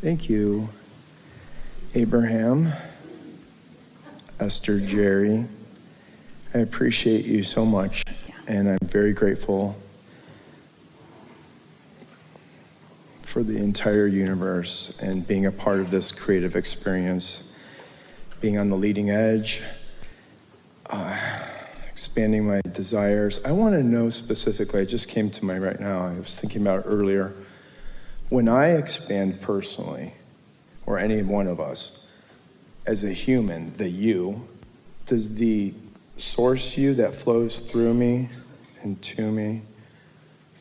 Thank you, Abraham, Esther, Jerry. I appreciate you so much, and I'm very grateful for the entire universe and being a part of this creative experience, being on the leading edge, expanding my desires. I want to know specifically, it just came to mind right now, I was thinking about it earlier, when I expand personally, or any one of us, as a human, the you, does the source you that flows through me and to me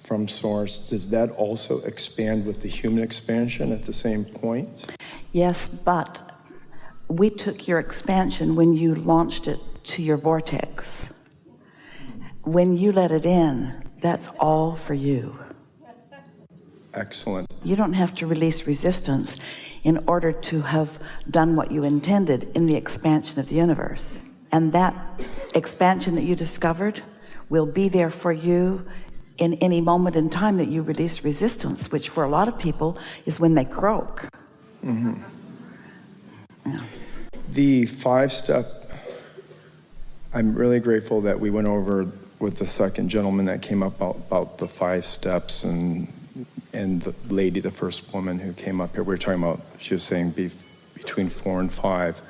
from source, does that also expand with the human expansion at the same point? Yes, but we took your expansion when you launched it to your vortex. When you let it in, that's all for you. Excellent. You don't have to release resistance in order to have done what you intended in the expansion of the universe. And that expansion that you discovered will be there for you in any moment in time that you release resistance, which for a lot of people is when they croak. Mm-hmm. Yeah. The 5-step, I'm really grateful that we went over with the second gentleman that came up about the 5 steps, and the lady, the first woman who came up here, we were talking about, she was saying between 4 and 5.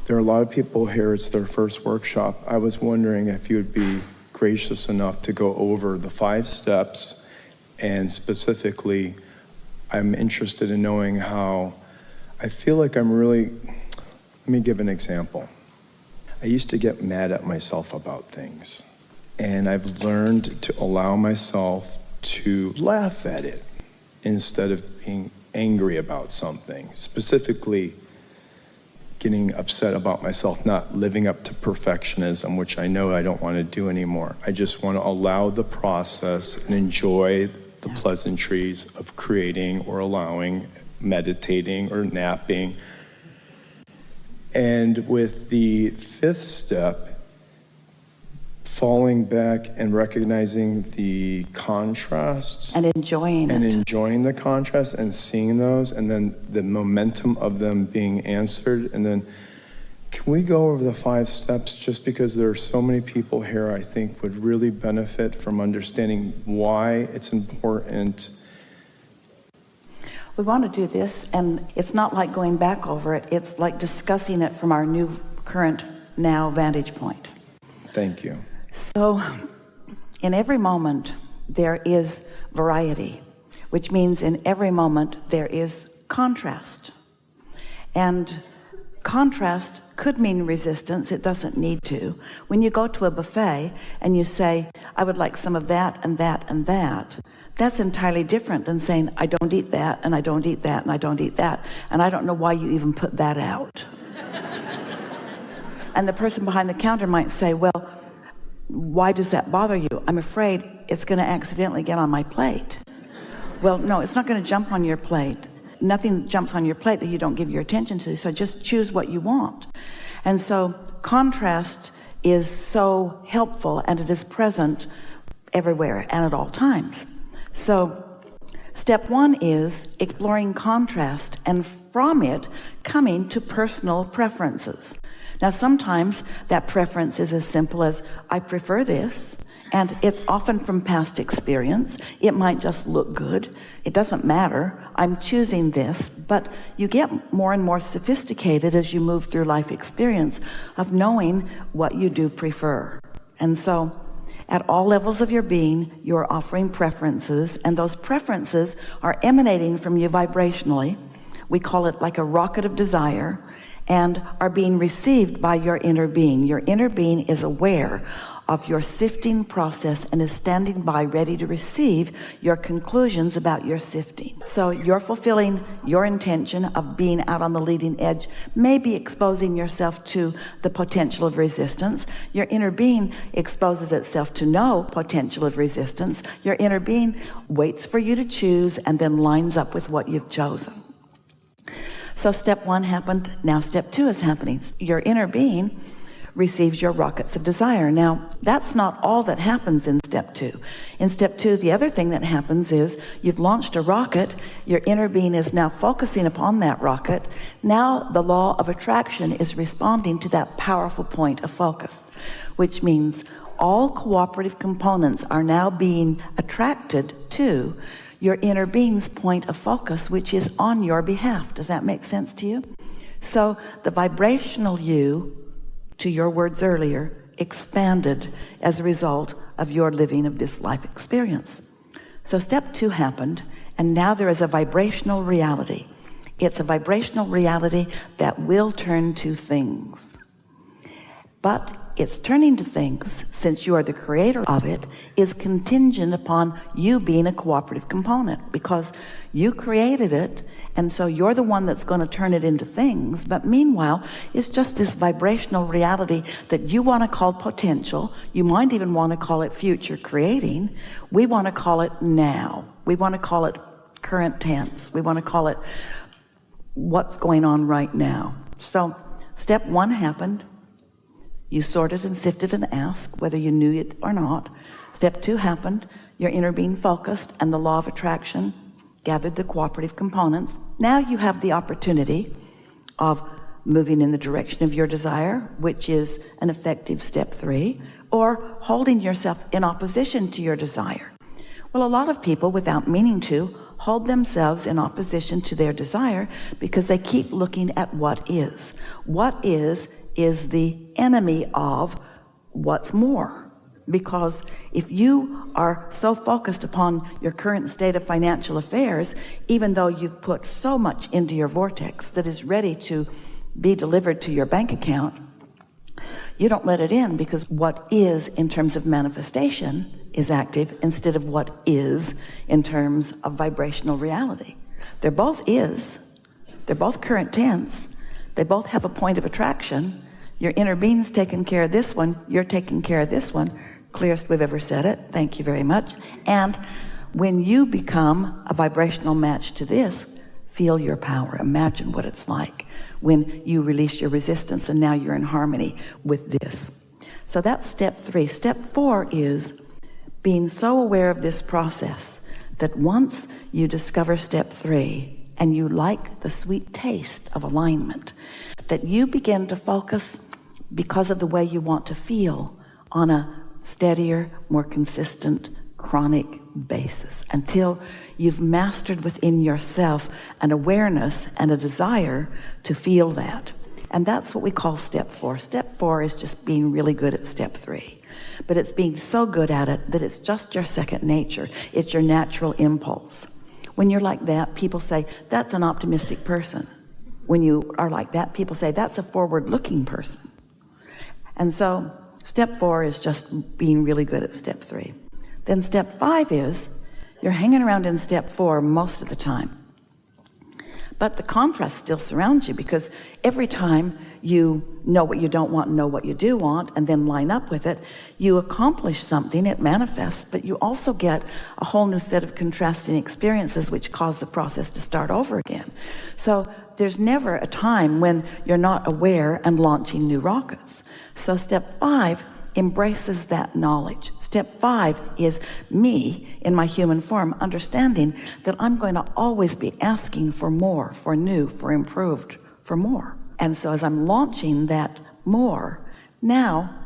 There are a lot of people here, it's their first workshop. I was wondering if you would be gracious enough to go over the 5 steps, and specifically, I'm interested in knowing how, I feel like I'm really, let me give an example. I used to get mad at myself about things, and I've learned to allow myself to laugh at it instead of being angry about something, specifically getting upset about myself not living up to perfectionism, which I know I don't want to do anymore. I just want to allow the process and enjoy the pleasantries of creating or allowing, meditating or napping. And with the 5th step, falling back and recognizing the contrasts and enjoying the contrasts and seeing those, and then the momentum of them being answered. And then can we go over the 5 steps, just because there are so many people here I think would really benefit from understanding why it's important. We want to do this, and it's not like going back over it, it's like discussing it from our new current now vantage point. Thank you. So in every moment there is variety, which means in every moment there is contrast. And contrast could mean resistance, it doesn't need to. When you go to a buffet and you say, I would like some of that and that and that, that's entirely different than saying, I don't eat that and I don't eat that and I don't eat that, and I don't know why you even put that out. And the person behind the counter might say, well, why does that bother you? I'm afraid it's going to accidentally get on my plate. Well, no, it's not going to jump on your plate. Nothing jumps on your plate that you don't give your attention to, so just choose what you want. And so contrast is so helpful, and it is present everywhere and at all times. So step 1 is exploring contrast, and from it coming to personal preferences. Now, sometimes that preference is as simple as, I prefer this, and it's often from past experience. It might just look good. It doesn't matter. I'm choosing this, but you get more and more sophisticated as you move through life experience of knowing what you do prefer. And so at all levels of your being, you're offering preferences, and those preferences are emanating from you vibrationally. We call it like a rocket of desire, and are being received by your inner being. Your inner being is aware of your sifting process and is standing by ready to receive your conclusions about your sifting. So you're fulfilling your intention of being out on the leading edge, maybe exposing yourself to the potential of resistance. Your inner being exposes itself to no potential of resistance. Your inner being waits for you to choose and then lines up with what you've chosen. So step 1 happened, now step 2 is happening. Your inner being receives your rockets of desire. Now, that's not all that happens in step 2. In step 2, the other thing that happens is you've launched a rocket, your inner being is now focusing upon that rocket. Now the law of attraction is responding to that powerful point of focus, which means all cooperative components are now being attracted to your inner being's point of focus, which is on your behalf. Does that make sense to you? So the vibrational you, to your words earlier, expanded as a result of your living of this life experience. So step 2 happened, and now there is a vibrational reality. It's a vibrational reality that will turn to things. But its turning to things, since you are the creator of it, is contingent upon you being a cooperative component, because you created it, and so you're the one that's going to turn it into things. But meanwhile, it's just this vibrational reality that you want to call potential. You might even want to call it future creating. We want to call it now. We want to call it current tense. We want to call it what's going on right now. So step 1 happened. You sorted and sifted and asked whether you knew it or not. Step 2 happened. Your inner being focused, and the law of attraction gathered the cooperative components. Now you have the opportunity of moving in the direction of your desire, which is an effective step 3, or holding yourself in opposition to your desire. Well, a lot of people, without meaning to, hold themselves in opposition to their desire because they keep looking at what is. What is the enemy of what's more. Because if you are so focused upon your current state of financial affairs, even though you've put so much into your vortex that is ready to be delivered to your bank account, you don't let it in, because what is in terms of manifestation is active instead of what is in terms of vibrational reality. They're both is. They're both current tense. They both have a point of attraction. Your inner being's taking care of this one. You're taking care of this one. Clearest we've ever said it. Thank you very much. And when you become a vibrational match to this, feel your power. Imagine what it's like when you release your resistance and now you're in harmony with this. So that's step 3. Step 4 is being so aware of this process that once you discover step 3 and you like the sweet taste of alignment, that you begin to focus, because of the way you want to feel, on a steadier, more consistent, chronic basis, until you've mastered within yourself an awareness and a desire to feel that. And that's what we call step 4. Step 4 is just being really good at step 3. But it's being so good at it that it's just your second nature. It's your natural impulse. When you're like that, people say, that's an optimistic person. When you are like that, people say, that's a forward-looking person. And so step 4 is just being really good at step 3. Then step 5 is you're hanging around in step 4 most of the time. But the contrast still surrounds you, because every time you know what you don't want and know what you do want and then line up with it, you accomplish something, it manifests, but you also get a whole new set of contrasting experiences which cause the process to start over again. So there's never a time when you're not aware and launching new rockets. So step 5 embraces that knowledge. Step 5 is me in my human form, understanding that I'm going to always be asking for more, for new, for improved, for more. And so as I'm launching that more, now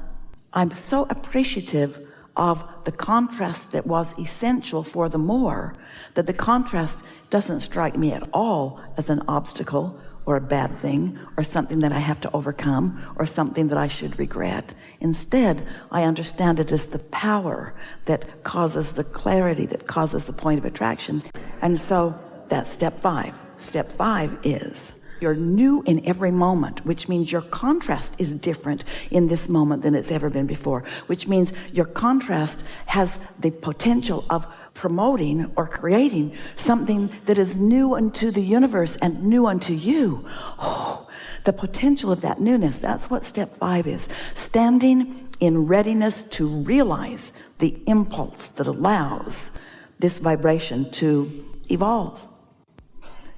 I'm so appreciative of the contrast that was essential for the more, that the contrast doesn't strike me at all as an obstacle or a bad thing or something that I have to overcome or something that I should regret. Instead, I understand it as the power that causes the clarity, that causes the point of attraction. And so that's step 5. Step 5 is you're new in every moment, which means your contrast is different in this moment than it's ever been before, which means your contrast has the potential of promoting or creating something that is new unto the universe and new unto you. Oh, the potential of that newness, that's what step 5 is. Standing in readiness to realize the impulse that allows this vibration to evolve.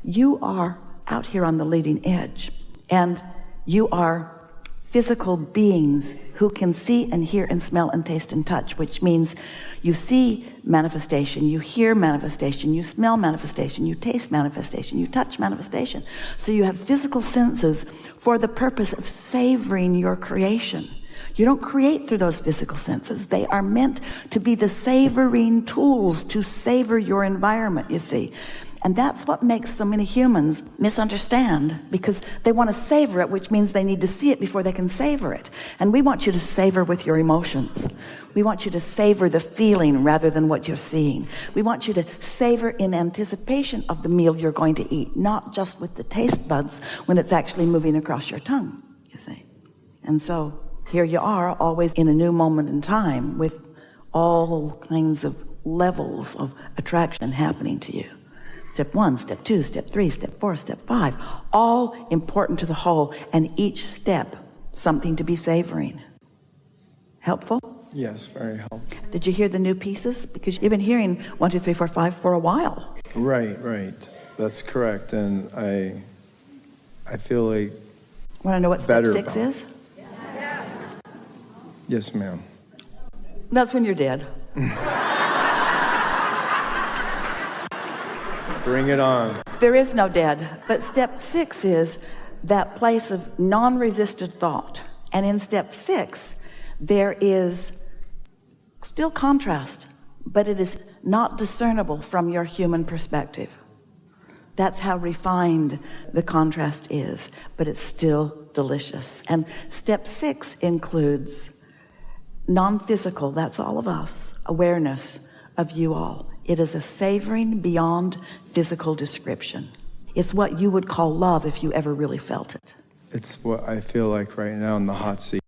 You are out here on the leading edge, and you are physical beings who can see and hear and smell and taste and touch, which means you see manifestation, you hear manifestation, you smell manifestation, you taste manifestation, you touch manifestation. So you have physical senses for the purpose of savoring your creation. You don't create through those physical senses. They are meant to be the savoring tools to savor your environment, you see. And that's what makes so many humans misunderstand, because they want to savor it, which means they need to see it before they can savor it. And we want you to savor with your emotions. We want you to savor the feeling rather than what you're seeing. We want you to savor in anticipation of the meal you're going to eat, not just with the taste buds when it's actually moving across your tongue, you see. And so here you are, always in a new moment in time, with all kinds of levels of attraction happening to you. Step 1, step 2, step 3, step 4, step 5, all important to the whole, and each step something to be savoring. Helpful? Yes, very helpful. Did you hear the new pieces? Because you've been hearing 1, 2, 3, 4, 5 for a while. Right. That's correct. And I feel like Want to know what step better 6 about it. is? Yes, ma'am. That's when you're dead. Bring it on. There is no dead. But step 6 is that place of non-resisted thought. And in step 6, there is still contrast, but it is not discernible from your human perspective. That's how refined the contrast is, but it's still delicious. And step 6 includes non-physical, that's all of us, awareness of you all. It is a savoring beyond physical description. It's what you would call love if you ever really felt it. It's what I feel like right now in the hot seat.